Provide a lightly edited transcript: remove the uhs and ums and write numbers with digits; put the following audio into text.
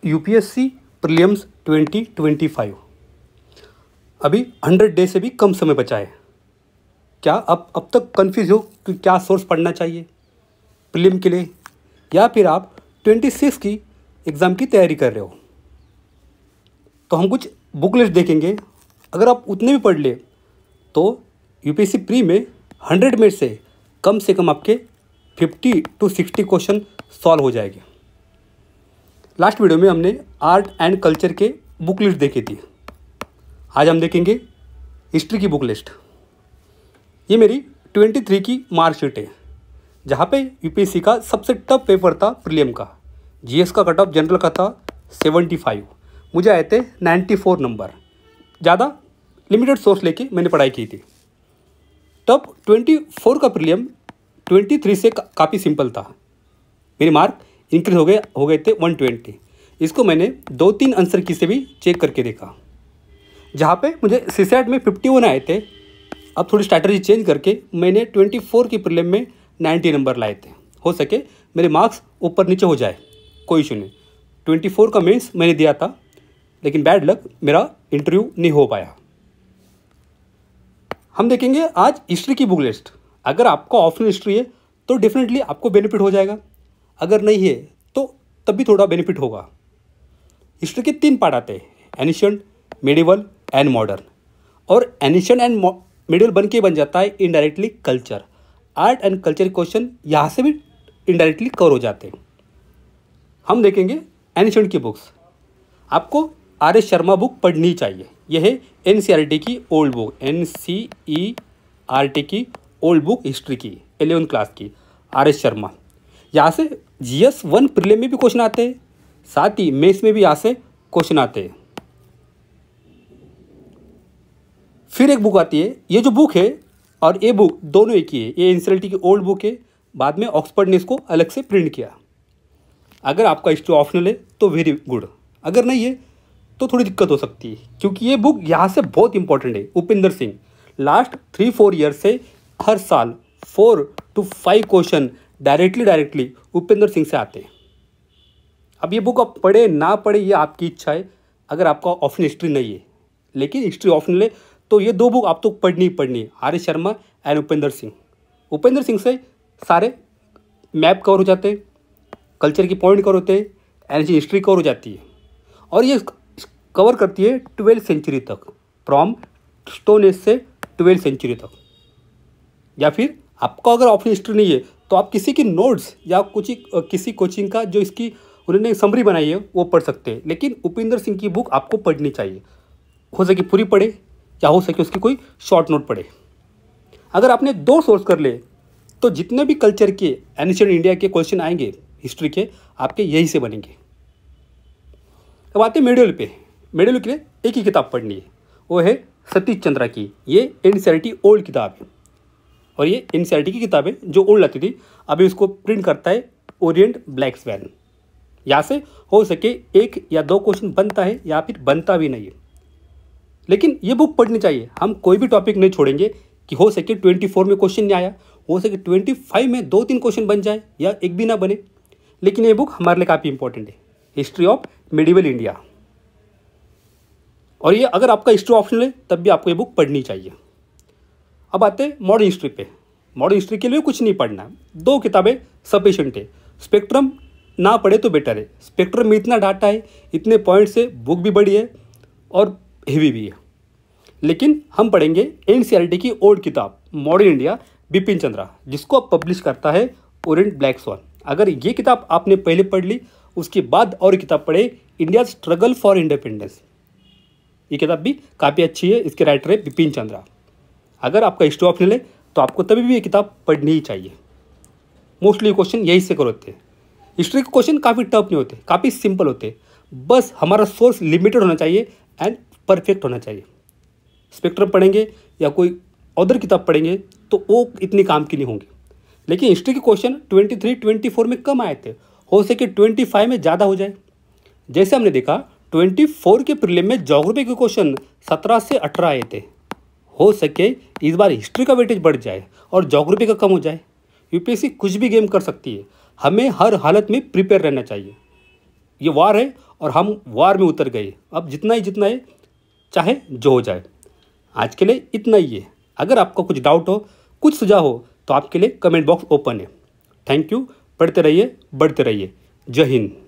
UPSC prelims 2025 अभी 100 day से भी कम समय बचा है। क्या आप अब तक कन्फ्यूज हो कि क्या सोर्स पढ़ना चाहिए प्रीलिम के लिए, या फिर आप 26 की एग्ज़ाम की तैयारी कर रहे हो? तो हम कुछ बुक लिस्ट देखेंगे। अगर आप उतने भी पढ़ ले तो यूपीएससी प्री में 100 में से कम आपके 50 to 60 क्वेश्चन सॉल्व हो जाएंगे। लास्ट वीडियो में हमने आर्ट एंड कल्चर के बुक लिस्ट देखी थी। आज हम देखेंगे हिस्ट्री की बुक लिस्ट। ये मेरी 23 की मार्कशीट है, जहाँ पे यूपीएससी का सबसे टफ पेपर था प्रीलिम का। जीएस का कट ऑफ जनरल का था 75, मुझे आए थे 94 नंबर। ज़्यादा लिमिटेड सोर्स लेके मैंने पढ़ाई की थी। तब 24 का प्रीलिम 23 से काफ़ी सिंपल था। मेरे मार्क इंक्रीज हो गए थे 120। इसको मैंने 2-3 आंसर की से भी चेक करके देखा। जहाँ पे मुझे सीसैट में 51 आए थे, अब थोड़ी स्ट्रैटेजी चेंज करके मैंने 24 की प्रीलिम में 90 नंबर लाए थे। हो सके मेरे मार्क्स ऊपर नीचे हो जाए, कोई इशू नहीं। 24 का मेंस मैंने दिया था, लेकिन बैड लक मेरा इंटरव्यू नहीं हो पाया। हम देखेंगे आज हिस्ट्री की बुक लिस्ट। अगर आपका ऑप्शनल हिस्ट्री है तो डेफिनेटली आपको बेनिफिट हो जाएगा, अगर नहीं है तो तब भी थोड़ा बेनिफिट होगा। हिस्ट्री के 3 पार्ट आते हैं, एनिशियंट, मेडिवल एंड मॉडर्न। और एनिशियंट एंड मेडिवल बन जाता है indirectly culture. Art and culture question यहाँ से भी इनडायरेक्टली कवर हो जाते हैं। हम देखेंगे एनिशियंट की बुक्स। आपको आर एस शर्मा बुक पढ़नी चाहिए। यह है एनसीईआरटी की ओल्ड बुक, एनसीईआरटी की ओल्ड बुक हिस्ट्री की 11th क्लास की, आर एस शर्मा। यहाँ से जीएस 1 प्रीलिम में भी क्वेश्चन आते हैं, साथ ही मेंस में भी यहाँ से क्वेश्चन आते हैं। फिर एक बुक आती है, ये जो बुक है और ये बुक दोनों एक ही है। ये एनसीईआरटी की ओल्ड बुक है, बाद में ऑक्सफोर्ड ने इसको अलग से प्रिंट किया। अगर आपका हिस्ट्री ऑप्शनल है तो वेरी गुड, अगर नहीं है तो थोड़ी दिक्कत हो सकती है, क्योंकि ये बुक यहाँ से बहुत इंपॉर्टेंट है। उपेंद्र सिंह लास्ट 3-4 ईयर से हर साल 4 to 5 question directly Upendra Singh से आते हैं। अब ये बुक आप पढ़े ना पढ़े ये आपकी इच्छा है, अगर आपका ऑप्शनल हिस्ट्री नहीं है। लेकिन हिस्ट्री ऑप्शनल है तो ये 2 बुक आप तो पढ़नी है, R S Sharma and Upendra Singh. Upendra Singh से सारे मैप कवर हो जाते हैं, कल्चर की पॉइंट कवर होते हैं, एनर्जी हिस्ट्री कवर हो जाती है। और ये कवर करती है 12th सेंचुरी तक, फ्रॉम स्टोन एज से 12th सेंचुरी तक। या फिर आपको अगर ऑप्शनल हिस्ट्री नहीं है तो आप किसी की नोट्स या किसी कोचिंग का जो इसकी उन्होंने समरी बनाई है वो पढ़ सकते हैं। लेकिन उपेंद्र सिंह की बुक आपको पढ़नी चाहिए। हो सके पूरी पढ़े या हो सके उसकी कोई शॉर्ट नोट पढ़े। अगर आपने 2 सोर्स कर ले तो जितने भी कल्चर के एंशिएंट इंडिया के क्वेश्चन आएंगे हिस्ट्री के, आपके यही से बनेंगे। अब आते हैं मेडिवल पे। मेडिवल के लिए एक ही किताब पढ़नी है, वो है सतीश चंद्रा की। ये एनसीईआरटी ओल्ड किताब है, और ये एनसीईआरटी की किताब है जो ओल्ड आती थी। अभी उसको प्रिंट करता है ओरिएंट ब्लैक स्वैन। यहाँ से हो सके 1 या 2 क्वेश्चन बनता है, या फिर बनता भी नहीं है। लेकिन ये बुक पढ़नी चाहिए। हम कोई भी टॉपिक नहीं छोड़ेंगे कि हो सके 24 में क्वेश्चन नहीं आया, हो सके 25 में 2-3 क्वेश्चन बन जाए या एक भी ना बने। लेकिन ये बुक हमारे लिए काफ़ी इंपॉर्टेंट है, हिस्ट्री ऑफ मेडिवल इंडिया। और ये अगर आपका हिस्ट्री ऑप्शनल है तब भी आपको ये बुक पढ़नी चाहिए। अब आते हैं मॉडर्न हिस्ट्री पे। मॉडर्न हिस्ट्री के लिए कुछ नहीं पढ़ना, 2 किताबें सफिशिएंट है। स्पेक्ट्रम ना पढ़े तो बेटर है। स्पेक्ट्रम में इतना डाटा है, इतने पॉइंट्स है, बुक भी बड़ी है और हेवी भी है। लेकिन हम पढ़ेंगे एनसीईआरटी की ओल्ड किताब मॉडर्न इंडिया, बिपिन चंद्रा, जिसको अब पब्लिश करता है ओरिएंट ब्लैक स्वैन। अगर ये किताब आपने पहले पढ़ ली, उसके बाद और किताब पढ़े, इंडिया स्ट्रगल फॉर इंडिपेंडेंस। ये किताब भी काफ़ी अच्छी है, इसके राइटर है बिपिन चंद्रा। अगर आपका हिस्ट्री ऑप्शनल है तो आपको तभी भी ये किताब पढ़नी ही चाहिए। मोस्टली क्वेश्चन यही से कर होते हैं। हिस्ट्री के क्वेश्चन काफ़ी टफ नहीं होते, काफ़ी सिंपल होते हैं। बस हमारा सोर्स लिमिटेड होना चाहिए एंड परफेक्ट होना चाहिए। स्पेक्ट्रम पढ़ेंगे या कोई अदर किताब पढ़ेंगे तो वो इतनी काम की नहीं होंगी। लेकिन हिस्ट्री के क्वेश्चन 23-24 में कम आए थे, हो सके 25 में ज़्यादा हो जाए। जैसे हमने देखा 24 के प्रीलिम में ज्योग्राफी के क्वेश्चन 17 से 18 आए थे। हो सके इस बार हिस्ट्री का वेटेज बढ़ जाए और ज्योग्राफी का कम हो जाए। यूपीएससी कुछ भी गेम कर सकती है, हमें हर हालत में प्रिपेयर रहना चाहिए। ये वार है और हम वार में उतर गए। अब जितना है चाहे जो हो जाए। आज के लिए इतना ही है। अगर आपका कुछ डाउट हो, कुछ सुझाव हो तो आपके लिए कमेंट बॉक्स ओपन है। Thank you. पढ़ते रहिए, बढ़ते रहिए। जय हिंद।